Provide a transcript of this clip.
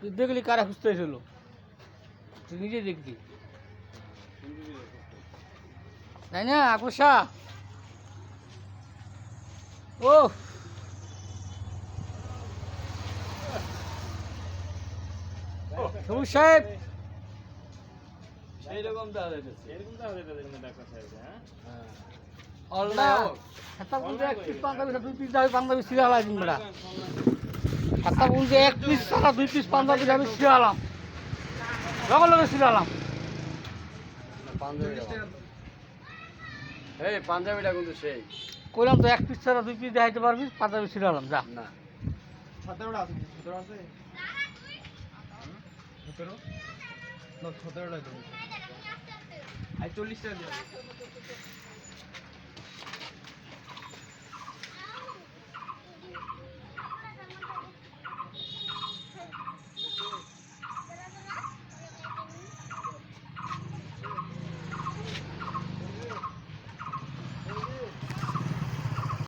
তুই দেখলি কারা খুঁজতে এসেছিল, তুই নিজে দেখবি তাই না আকর্ষা? ও সবুজ সাহেব এইরকম দেখা যাচ্ছে, ডাক্তার সাহেব। আল্লাহ হাতা বলতে এক পিস পাঞ্জাবি দুই পিস দাবি পাঞ্জাবি ছিঁড়ালাই দিন বেড়া। হাতা বলতে এক পিস ছাড়া দুই পিস পাঞ্জাবি আমি ছিঁড়ালাম, লগে লগে ছিঁড়ালাম। এই পাঞ্জাবিটা কিন্তু সেই কইলাম তো এক পিস ছাড়া দুই পিস দেখাইতে পারবি, পাঞ্জাবি ছিঁড়ালাম যা। না। $17 40 টাকা